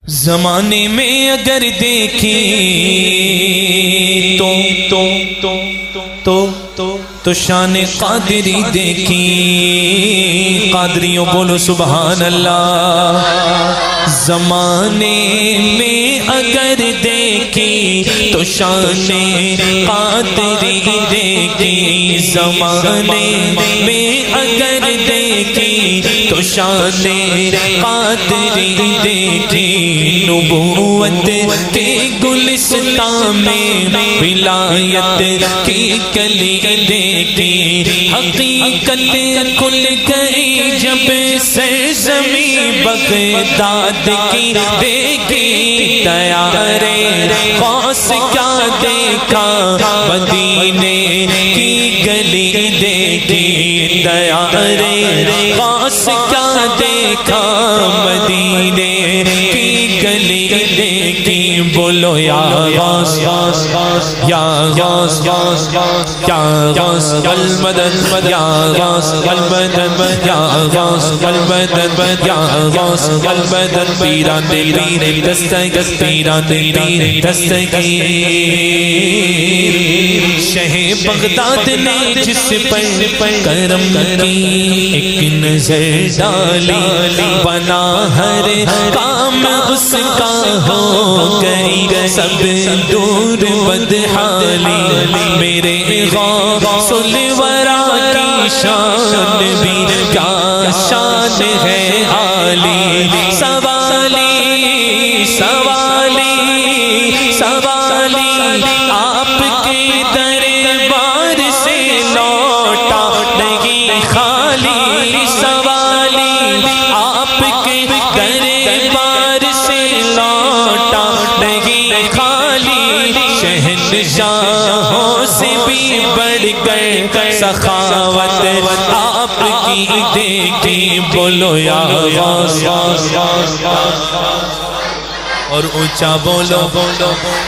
زمانے میں اگر دیکھی تو شان قادری دیکھی. قادریوں بولو سبحان اللہ. زمانے میں اگر دیکھی تو شان قادری دیکھی. زمانے میں اگر دیکھی تو شان قادری دیکھی. نبوت کے گلستان میں ولایت کی کلی دیکھی. حقیقت کھل گئی جب سرزمین بغداد کی دیکھی. تیارے غوث کیا دیکھا مدینے کی گلی دیکھی. تیارے غوث کیا دیکھا مدینے کی گلی دیکھی. بولو یا غوث یا غوث یا غوث المدد یا غوث المدد یا غوث المدد یا غوث المدد. پیران پیر دستگیر پیران پیر دستگیر. شہ بغداد نے جس پر کرم کی ایک نظر ڈالی بنا ہر کام اس کا ہو گئی سب دور بدحالی. میرے غوث الورا کی شان بھی کیا شان ہے عالی. سوالی سوالی سوالی آپ کے دربار سے لوٹا نہیں خالی. سوالی آپ کے دربار سے لوٹا نہیں خالی. شہنشاہوں سے بھی بڑھ کر سخاوت آپ کی دیکھی. بولو یا غوث اور اونچا بولو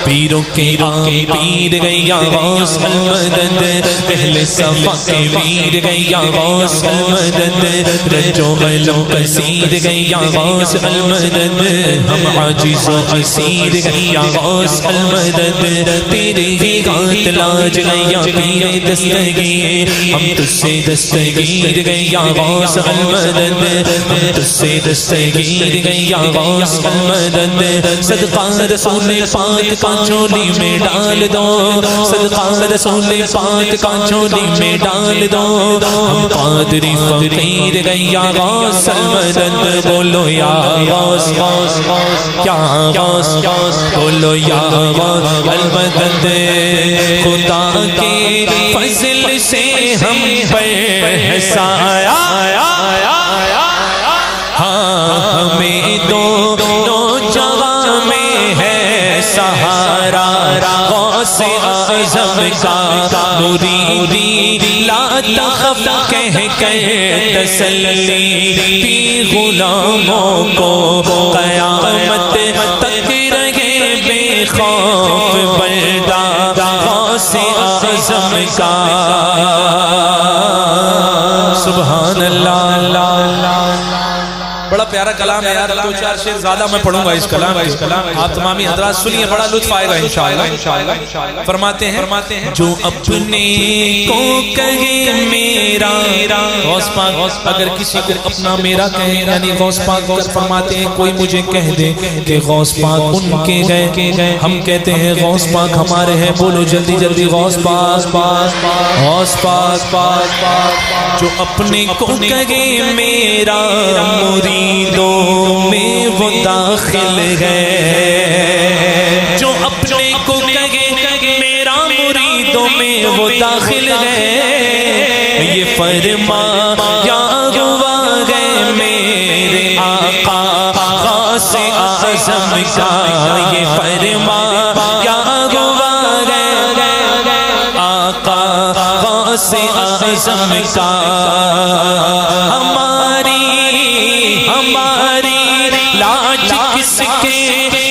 پیروں کے پیر گیا غوث المدد. اہل صفا کے پیر گیا غوث المدد. رجو غلو قصید گیا غوث المدد. ہم عاجز و اسیر گیا غوث المدد. تیرے ہی ہاتھ لاج گیا پیر دستگیر. ہم تجھ سے دستگیر گیا غوث المدد. ہم تجھ سے دستگیر گیا غوث المدد. صدقہ رسول پاک کا چولی میں ڈال دو. صدقہ رسول پاک کا چولی میں ڈال دو. ہم قادری فقیر گیا غوث المدد. بولو یا غوث یا غوث بولو یا غوث المدد. خدا کے فضل سے ہم پر ہے سایہ. ہمیں دونوں جگہ میں ہے سہارا. غوث اعظم کا مریدی لا تخف کہہ کر تسلی دی. غلاموں کو قیامت تک رہے بے خوف بردار غوث اعظم کا. سبحان اللہ. بڑا پیارا کلام ہے یار. دو چار شعر زیادہ میں پڑھوں گا اس کلام. آپ تمامی حضرات سنیے, بڑا لطف آئے گا انشاءاللہ. فرماتے ہیں جو اپنے کو کہے میرا. غوث پاک اگر کسی کو اپنا میرا کہے, یعنی غوث پاک فرماتے ہیں کوئی مجھے کہہ دے کہ غوث پاک ان کے گئے, ہم کہتے ہیں غوث پاک ہمارے ہیں. بولو جلدی جلدی غوث پاک غوث پاک. جو اپنے کو کہے میرا مریدوں میں وہ داخل ہے. جو اپنے کو کہے میرا مریدوں میں وہ داخل ہے. یہ فرمایا ہوا ہے میرے آقا غوث اعظم کا. یہ فرمایا ہوا ہے آقا غوث اعظم کا. ہماری لاج کس کے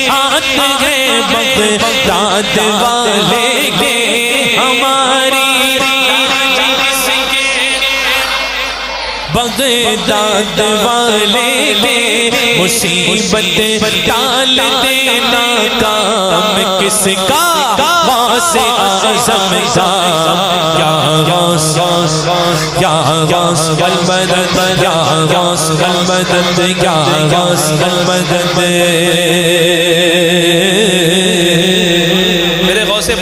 ہاتھ ہے بغداد والے کے. ہماری لاج کس کے بغداد والے دے مصیبت ٹال دینا کام کس کا غوث اعظم کا یا غوث یا غوث المدد یا غوث المدد یا غوث المدد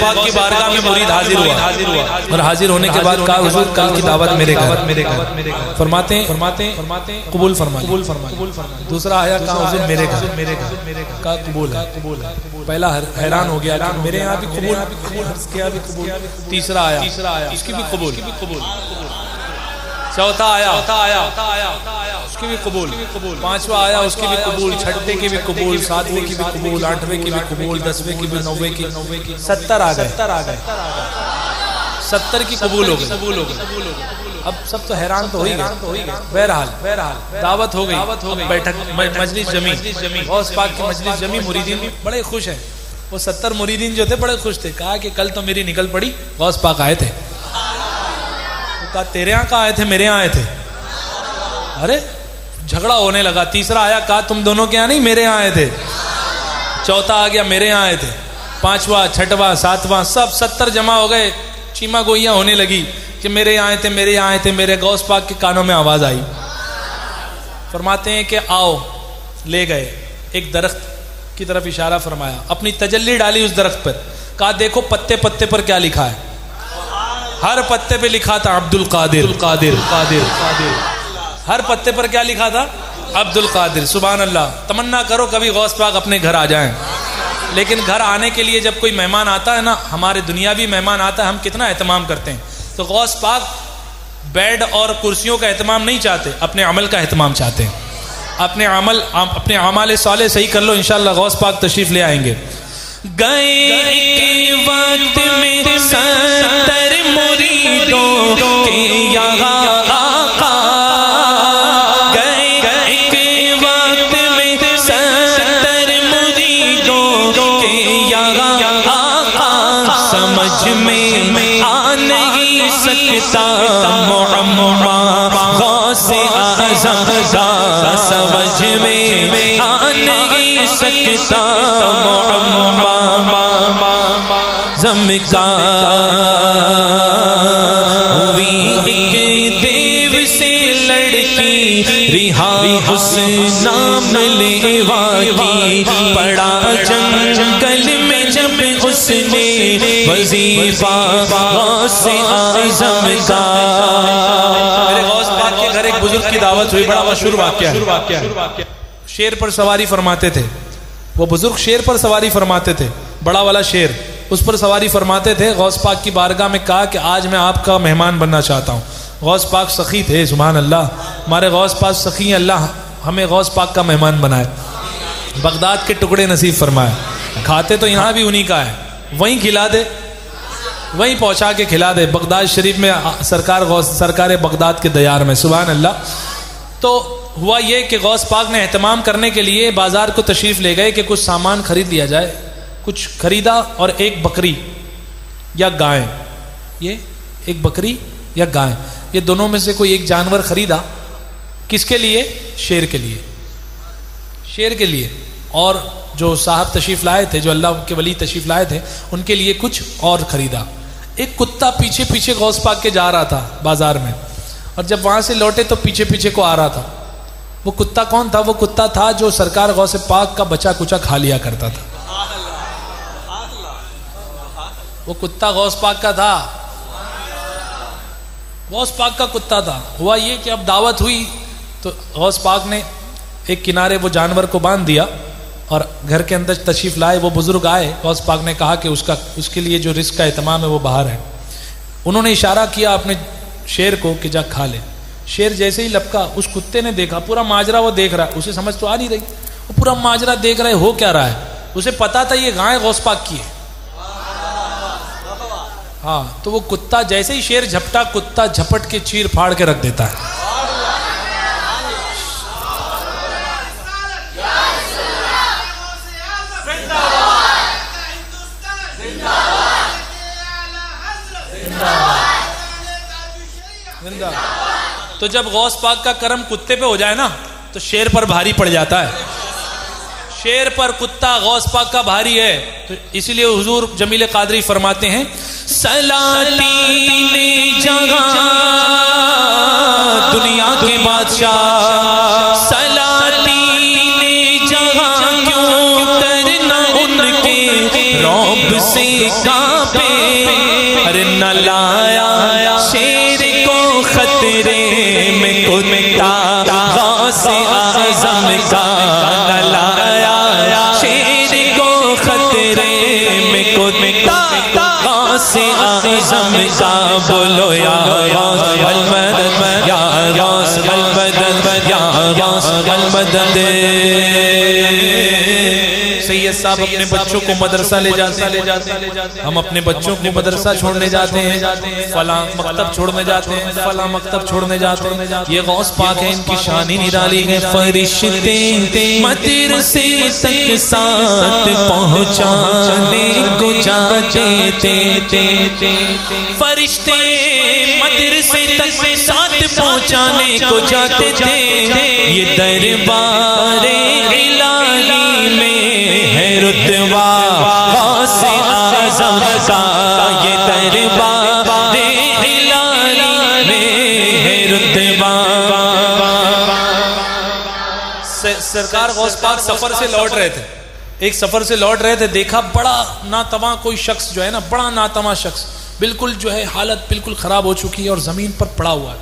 پاک کی بارگاہ میں مرید حاضر ہوا اور حاضر ہونے کے بعد کہا حضور کل کی دعوت میرے گھر فرماتے ہیں قبول فرمائیں دوسرا آیا کہا حضور میرے گھر کہا قبول ہے پہلا حیران ہو گیا کہ میرے یہاں بھی قبول تیسرا آیا اس کی بھی قبول چوتھا آیا اس کی بھی قبول پانچواں آیا اس کی بھی قبول چھٹے کی بھی قبول ساتویں کی بھی قبول آٹھویں کی بھی قبول دسویں کی بھی نویں کی 70 آ گئے 70 کی قبول ہو گئی اب سب تو حیران تو ہو ہی گئے بہرحال دعوت ہو گئی بیٹھک مجلس جمی غوث پاک کی مجلس جمی مریدین بڑے خوش ہیں وہ 70 مریدین جو تھے بڑے خوش تھے کہا کہ کل تو میری نکل پڑی غوث پاک آئے تھے کہا تیرے یہاں کہاں آئے تھے میرے یہاں آئے تھے ارے جھگڑا ہونے لگا تیسرا آیا کہا تم دونوں کے یہاں نہیں میرے یہاں آئے تھے چوتھا آ گیا میرے یہاں آئے تھے پانچواں چھٹواں ساتواں سب 70 جمع ہو گئے چیما گوئیاں ہونے لگی کہ میرے یہاں آئے تھے میرے یہاں آئے تھے میرے غوث پاک کے کانوں میں آواز آئی فرماتے ہیں کہ آؤ لے گئے ایک درخت کی طرف اشارہ فرمایا اپنی تجلی ڈالی اس درخت پر کہا دیکھو پتے پتے پر کیا لکھا ہے ہر پتے پہ لکھا تھا عبد القادر ہر پتے پر کیا لکھا تھا عبد القادر سبحان اللہ تمنا کرو کبھی غوث پاک اپنے گھر آ جائیں لیکن گھر آنے کے لیے جب کوئی مہمان آتا ہے نا ہمارے دنیاوی مہمان آتا ہے ہم کتنا اہتمام کرتے ہیں تو غوث پاک بیڈ اور کرسیوں کا اہتمام نہیں چاہتے اپنے عمل کا اہتمام چاہتے ہیں اپنے اعمال صالح صحیح کر لو انشاءاللہ غوث پاک تشریف لے آئیں گے گئے ایک وقت میں 70 مریدوں کے یہاں آقا گئے ایک وقت میں 70 مریدوں کے یہاں آقا سمجھ میں آ نہیں سکتا معمہ غوث اعظم کا سمجھ میں آ نہیں سکتا معمہ زم کا ہوئی ایک دیو سے لڑکی رہا حسن نام لیوا کی پڑا جنگل میں جب اس نے وظیفہ غوث اعظم کا میرے غوث پاک کے گھر ایک بزرگ کی دعوت ہوئی بڑا مشہور واقعہ ہے شیر پر سواری فرماتے تھے وہ بزرگ شیر پر سواری فرماتے تھے بڑا والا شیر اس پر سواری فرماتے تھے غوث پاک کی بارگاہ میں کہا کہ آج میں آپ کا مہمان بننا چاہتا ہوں غوث پاک سخی تھے سبحان اللہ ہمارے غوث پاک سخی ہیں اللہ ہمیں غوث پاک کا مہمان بنائے بغداد کے ٹکڑے نصیب فرمائے کھاتے تو یہاں بھی انہی کا ہے وہیں کھلا دے وہیں پہنچا کے کھلا دے بغداد شریف میں سرکار بغداد کے دیار میں سبحان اللہ تو ہوا یہ کہ غوث پاک نے اہتمام کرنے کے لیے بازار کو تشریف لے گئے کہ کچھ سامان خرید لیا جائے کچھ خریدا اور ایک بکری یا گائے یہ ایک بکری یا گائے یہ دونوں میں سے کوئی ایک جانور خریدا کس کے لیے شیر کے لیے اور جو صاحب تشریف لائے تھے جو اللہ کے ولی تشریف لائے تھے ان کے لیے کچھ اور خریدا ایک کتا پیچھے پیچھے غوث پاک کے جا رہا تھا بازار میں اور جب وہاں سے لوٹے تو پیچھے پیچھے کو آ رہا تھا وہ کتا کون تھا وہ کتا تھا جو سرکار غوث پاک کا بچا کچا کھا لیا کرتا تھا وہ کتا غوث پاک کا تھا غوث پاک کا کتا تھا ہوا یہ کہ اب دعوت ہوئی تو غوث پاک نے ایک کنارے وہ جانور کو باندھ دیا اور گھر کے اندر تشریف لائے وہ بزرگ آئے غوث پاک نے کہا کہ اس کے لیے جو رزق کا اہتمام ہے وہ باہر ہے انہوں نے اشارہ کیا اپنے شیر کو کہ جا کھا لے شیر جیسے ہی لپکا اس کتے نے دیکھا پورا ماجرا وہ دیکھ رہا ہے اسے سمجھ تو آ نہیں رہی وہ پورا ماجرا دیکھ رہا ہے ہو کیا رہا ہے اسے پتا تھا یہ گائے غوث پاک کی ہے ہاں تو وہ کتا جیسے ہی شیر جھپٹا کتا جھپٹ کے چیر پھاڑ کے رکھ دیتا ہے تو جب غوث پاک کا کرم کتے پہ ہو جائے نا تو شیر پر بھاری پڑ جاتا ہے. شیر پر کتا غوث پاک کا بھاری ہے. تو اسی لیے حضور جمیل قادری فرماتے ہیں سلاطین جہاں دنیا کے بادشاہ سلاطین جہاں کیوں کرنا ان کے رعب سے کانپے. ارے نہ لایا شیر کو خطرے میں کتا غوث اعظم کا. نہ لایا شیر کو خطرے میں کتا غوث اعظم کا. بولو یا غوث المدد یا غوث المدد یا غوث المدد. سید صاحب اپنے بچوں کو مدرسہ لے جاتے ہیں. ہم اپنے بچوں کو مدرسہ چھوڑنے جاتے ہیں, فلاں مکتب چھوڑنے جاتے ہیں, فلاں مکتب چھوڑنے جاتے ہیں. یہ غوث پاک ہے, ان کی شان ہی نرالی ہے. فرشتے مدرسے تک ساتھ پہنچانے کو جاتے تھے. فرشتے مدرسے تک ساتھ پہنچانے کو جاتے تھے. یہ دربار الہی میں ہے رتبہ غوث اعظم کا. یہ دربار الہی میں ہے رتبہ. سرکار غوث پاک سفر سے لوٹ رہے تھے. ایک سفر سے لوٹ رہے تھے, دیکھا بڑا ناتواں کوئی شخص جو ہے نا, بڑا ناتواں شخص, بالکل جو ہے حالت بالکل خراب ہو چکی ہے اور زمین پر پڑا ہوا ہے.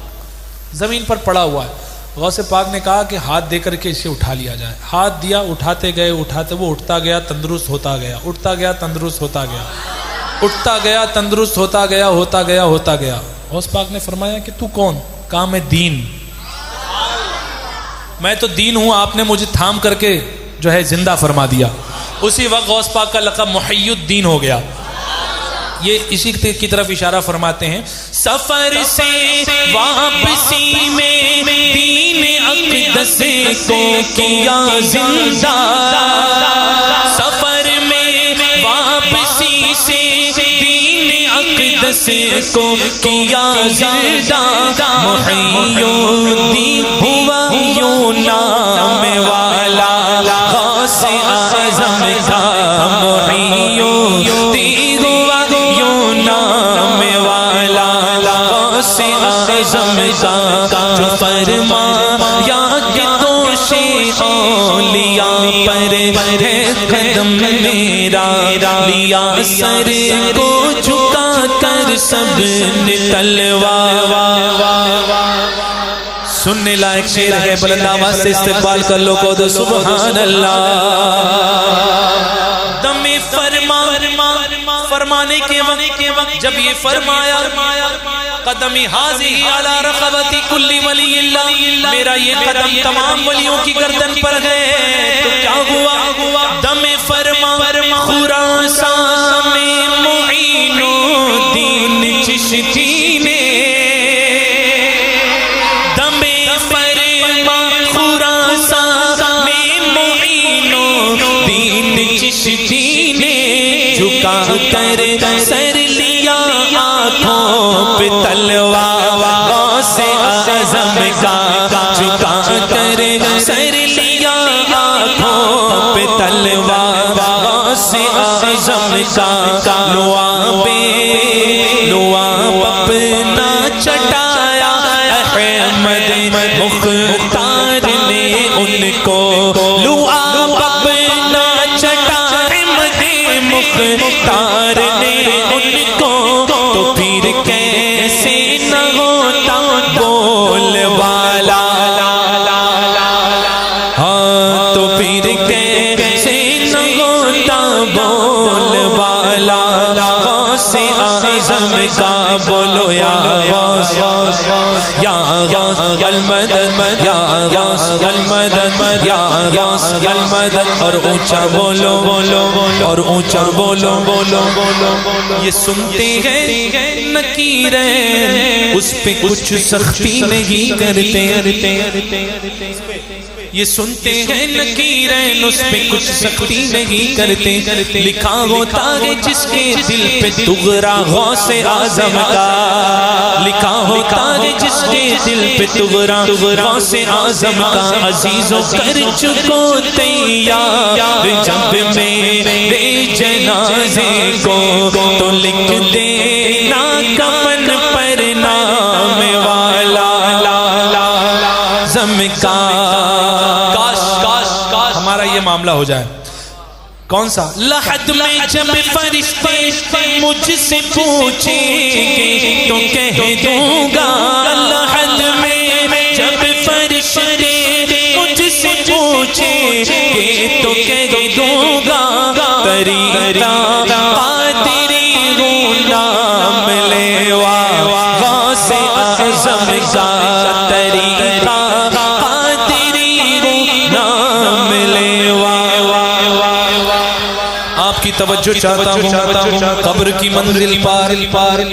زمین پر پڑا ہوا ہے. غوث پاک نے کہا کہ ہاتھ دے کر کے اسے اٹھا لیا جائے. ہاتھ دیا, اٹھاتے گئے, اٹھاتے وہ اٹھتا گیا, تندرست ہوتا گیا, اٹھتا گیا, تندرست ہوتا گیا, اٹھتا گیا, تندرست ہوتا گیا, ہوتا گیا, ہوتا گیا. غوث پاک نے فرمایا کہ تو کون؟ کہا میں دین. میں تو دین ہوں, آپ نے مجھے تھام کر کے جو ہے زندہ فرما دیا. اسی وقت غوث پاک کا لقب محی الدین ہو گیا. یہ اسی کی طرف اشارہ فرماتے ہیں. سفر سے واپسی میں دین اقدس کو کیا زندہ. سفر میں واپسی سے دین اقدس کو کیا زندہ. محی الدین ہوا یوں نام والا غوث اعظم کا. محی الدین ہوا یوں نام والا غوث اعظم کا. جو فرمایا کہ دوش اولیاء پر ہے قدم میرا, لیا سر کو جھکا کر سب نے تلوار. سننے لائق شعر ہے, بلند آواز سے استقبال کر لو کو دو سبحان اللہ. دم فرمانے کے وقت جب یہ فرمایا قدمی حاضی علی رقبتی کل ولی اللہ, میرا یہ قدم تمام ولیوں کی گردن پر گئے. تو کیا ہوا؟ دم فرما خراسان میں معین الدین چشتی نے. دم فرما خراسان میں معین الدین چشتی نے. جھکا کر سر لیا آنکھوں پہ تلوار غوث اعظم کا. جھکا کر سر لیا آنکھوں پہ تلوار غوث اعظم کا. لواب اپنا چٹایا احمد مختار نے ان کو. لواب اپنا چٹایا احمد مختار نے ان کو. تو پھر کیسے نہ ہوتا بول والا. ہاں تو پھر کیسے نہ ہوتا بول والا غوث اعظم کا. بولو یا غوث یا غوث المدد یا غوث المدد یا غوث المدد. اور اونچا بولو اور اونچا بولو. یہ سنتے ہیں نکیریں, اس پہ کچھ سختی نہیں کرتے. یہ سنتے ہیں نکیرین اس پہ کچھ سختی نہیں کرتے. لکھا ہوتا ہے جس کے دل پہ تغرا غوث اعظم کا, لکھا ہوتا ہے جس کے دل پہ تغرا غوث اعظم کا. عزیزوں کر چکو تیار جب میرے جنازے کو تو لکھ دینا کفن پر نام والا اعظم کا. کاش ہمارا یہ معاملہ ہو جائے. کون سا؟ لحد میں جب فرشتے مجھ سے پوچھیں گے تو کہہ دوں گا, لحد میں جب فرشتے مجھ سے پوچھیں گے تو کہہ دوں گا, طریقہ قادری غلام لیوا غوث اعظم کا, طریقہ قادری غلام لیوا. آپ کی توجہ چاہتا ہوں, قبر کی منزل پار,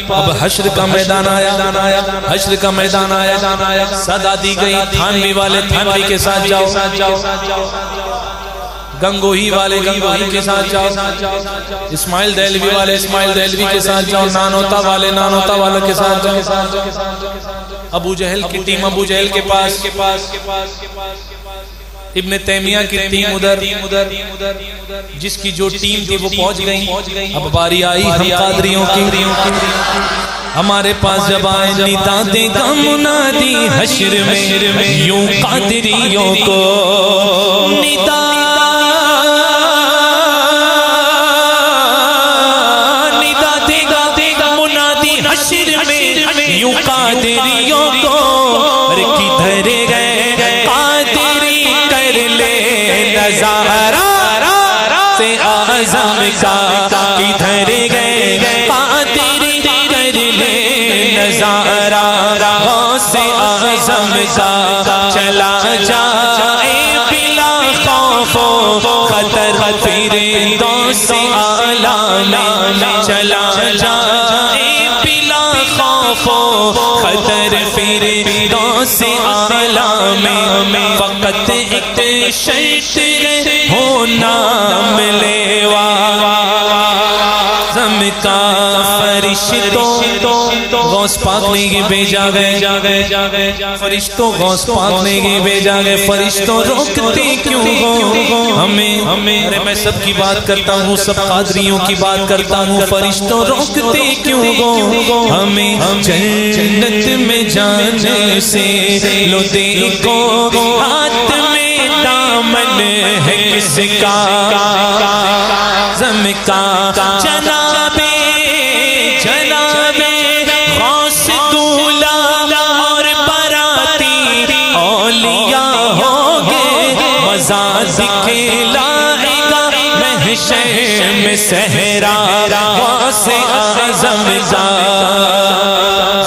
اب حشر کا میدان آیا, حشر کا میدان آیا. صدا دی گئی تھانوی والے تھانوی کے ساتھ جاؤ, گنگوہی والے گنگوہی کے ساتھ جاؤ, اسماعیل دہلوی والے اسماعیل دہلوی کے ساتھ جاؤ, نانوتا والے نانوتا والے کے ساتھ جاؤ. ابو جہل کی ٹیم ابو جہل کے پاس, ابن تیمیہ کی ٹیم ادھر, جس کی جو ٹیم تھی وہ پہنچ گئی. اب باری آئی ہم قادریوں کی. ہمارے پاس جب آئے ندا دے گا منادی حشر میں یوں قادریوں کو ندا دے گا منادی حشر میں یوں قادریوں کو. کدھر گئے قادری کر لے نظارہ سے اعظم کا, کدھر گئے قادری کر لے نظارہ غوث اعظم کا. چلا جائے بلا خوف و خطر فردوس اعلیٰ میں, چلا جائے بلا خوف و خطر فردوس اعلیٰ میں. فقط ایک شرط ہو نام لیوا اعظم کا. فرشتوں غوث پاک نے یہ بھیجا گئے, فرشتوں غوث پاک نے یہ بھیجا گئے. فرشتوں روکتے کیوں ہو ہمیں؟ ارے میں سب کی بات کرتا ہوں, سب قادریوں کی بات کرتا ہوں. فرشتوں روکتے کیوں ہو ہمیں؟ جنت میں جانے سے لو دیکھو ہاتھ میں دامن ہے کس کا اعظم کا. جناب غوث دولا اور براتی اولیاء ہوگے, مزہ دکھلائے گا محشر میں صحرا غوث اعظم کا.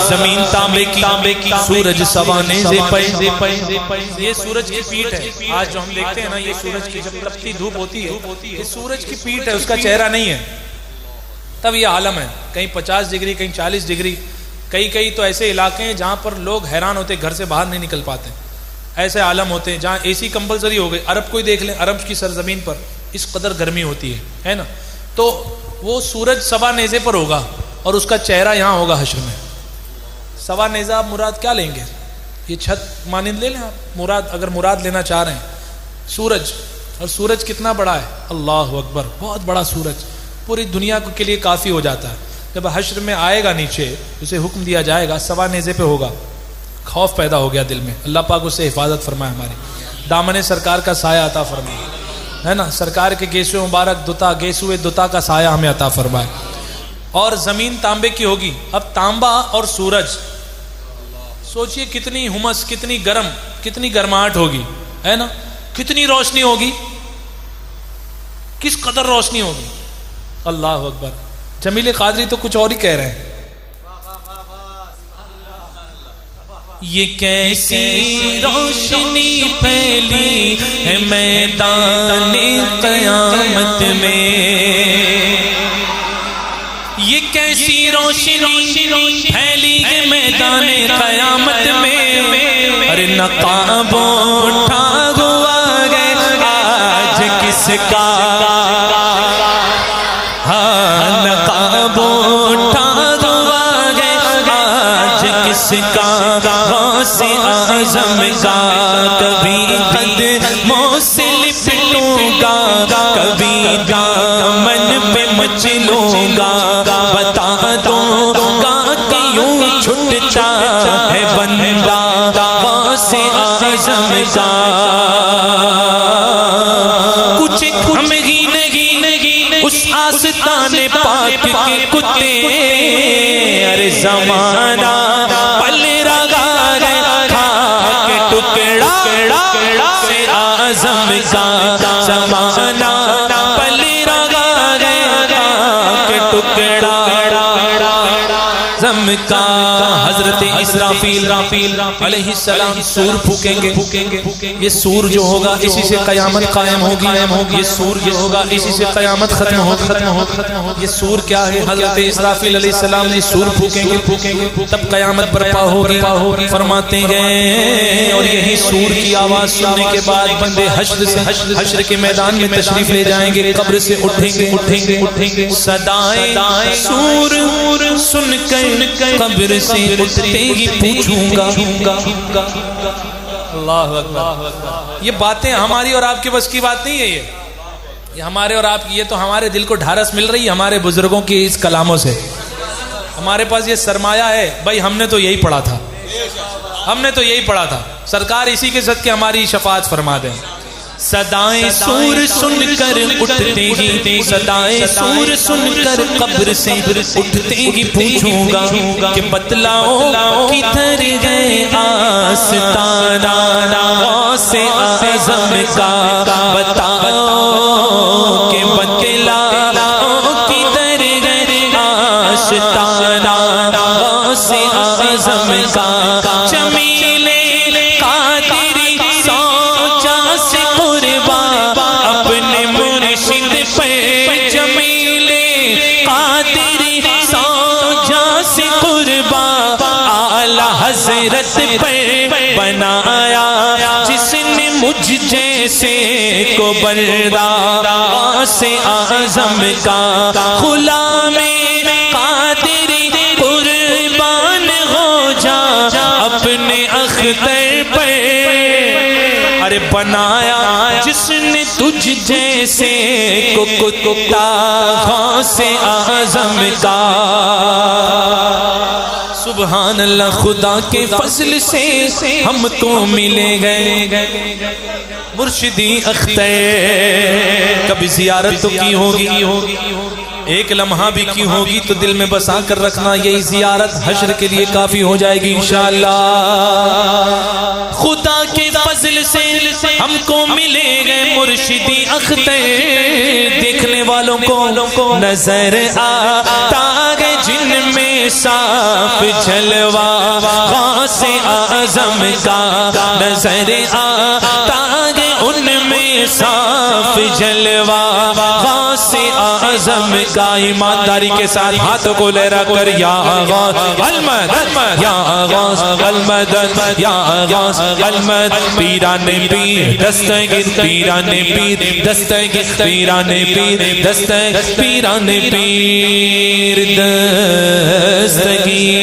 زمین تانبے کی سورج سوانے سے پے, یہ سورج کی پیٹھ ہے. آج جو ہم دیکھتے ہیں نا, یہ سورج کی جب تپتی دھوپ ہوتی ہے, یہ سورج کی پیٹھ ہے, اس کا چہرہ نہیں ہے. تب یہ عالم ہے, کہیں 50 ڈگری کہیں 40 ڈگری. کئی تو ایسے علاقے ہیں جہاں پر لوگ حیران ہوتے, گھر سے باہر نہیں نکل پاتے. ایسے عالم ہوتے ہیں جہاں اے سی کمپلسری ہو گئی. عرب کو ہی دیکھ لیں, عرب کی سرزمین پر اس قدر گرمی ہوتی ہے نا. تو وہ سورج سوا نیزے پر ہوگا اور اس کا چہرہ یہاں ہوگا حشر میں. سوا نیزہ آپ مراد کیا لیں گے؟ یہ چھت مانند لے لیں آپ, مراد اگر مراد لینا چاہ رہے ہیں سورج. اور سورج کتنا بڑا ہے, اللہ اکبر, بہت بڑا سورج, پوری دنیا کے لیے کافی ہو جاتا ہے. جب حشر میں آئے گا نیچے, اسے حکم دیا جائے گا, سوا نیزے پہ ہوگا. خوف پیدا ہو گیا دل میں, اللہ پاک اس سے حفاظت فرمائے, ہماری دامن سرکار کا سایہ عطا فرمائے, ہے نا. سرکار کے گیسوئے مبارک دتا, گیسوئے دتا کا سایہ ہمیں عطا فرمائے. اور زمین تانبے کی ہوگی. اب تانبا اور سورج, سوچئے کتنی ہمس, کتنی گرم, کتنی گرماہٹ ہوگی, ہے نا. کتنی روشنی ہوگی, کس قدر روشنی ہوگی. اللہ اکبر. جمیل قادری تو کچھ اور ہی کہہ رہے ہیں. یہ کیسی روشنی پھیلی ہے میدان قیامت میں, یہ کیسی روشنی پھیلی ہے میدان قیامت میں. ارے نقاب اٹھا ہوا کا ہاں نقاب اٹھا ہوا ہے آج کس کا غوث اعظم کا کبھی قدموں سے لپٹوں گا کبھی دامن پہ مچلوں گا بتا دوں گا کہ یوں چھٹتا ہے بندہ غوث اعظم کا کچھ ہم ہی نہیں اس آستان پاک کے کتے ارے زمانہ پل رہا ہے کھا کے ٹکڑا سے اعظم کا زمانہ پل رہا ہے کھا کے ٹکڑا اعظم کا حضرت اسرافیل علیہ السلام سور پھونکیں گے یہ سور جو ہوگا اسی سے قیامت قائم ہوگی یہ سور جو ہوگا اسی سے قیامت ختم ہوگی یہ سور کیا ہے حضرت اسرافیل علیہ السلام نے سور پھونکیں گے تب قیامت برپا ہوگی فرماتے ہیں اور یہی سور کی آواز سننے کے بعد بندے حشر کے میدان میں تشریف لے جائیں گے قبر سے اٹھیں گے صدائیں سور سن کر قبر سے اٹھتے ہی پوچھوں گا اللہ اکبر یہ باتیں ہماری اور آپ کے بس کی بات نہیں ہے یہ ہمارے اور آپ کی یہ تو ہمارے دل کو ڈھارس مل رہی ہے ہمارے بزرگوں کی اس کلاموں سے ہمارے پاس یہ سرمایہ ہے بھائی ہم نے تو یہی پڑھا تھا سرکار اسی کے صدقے ہماری شفاعت فرما دیں صدائیں سور سن کر اٹھتے ہی صدائیں سور سن کر قبر سے اٹھتے ہی پوچھوں گا کہ بتلاؤ کدھر گئے آستانہ غوث اعظم کا بتاؤ کہ بتلاؤ کدھر گئے آستانہ غوث اعظم کا جمیلے قادری سوچا سے قربان اپنے مرشد پہ جمیلے قادری سوچا سے قربان اعلی حضرت پہ بنایا جس نے مجھ جیسے کو بردار غوث اعظم کا غلام قادری قربان ہو جا اپنے اختر پہ ارے بنایا جس نے تجھ جیسے کو کتا غوث اعظم کا سبحان اللہ خدا کے فضل سے ہم کو ملے گئے مرشدی اختر کبھی زیارت تو کی ہوگی ایک لمحہ بھی کی ہوگی تو دل میں بسا کر رکھنا یہی زیارت حشر کے لیے کافی ہو جائے گی انشاءاللہ خدا کے فضل سے ہم کو ملے گئے مرشدی اختر دیکھنے والوں کو نظر آتا ہے جن میں صاف جلوہ غوث اعظم کا نظر آتا ہے ان میں صاف جلوہ غوث اعظم کا ایمانداری کے ساتھ ہاتھوں کو لہرا کر یا غوث المدد یا غوث المدد یا غوث المدد پیران پیر دستگیر پیران پیر دستگیر پیران پیر دستگیر پیران پیر دستگیر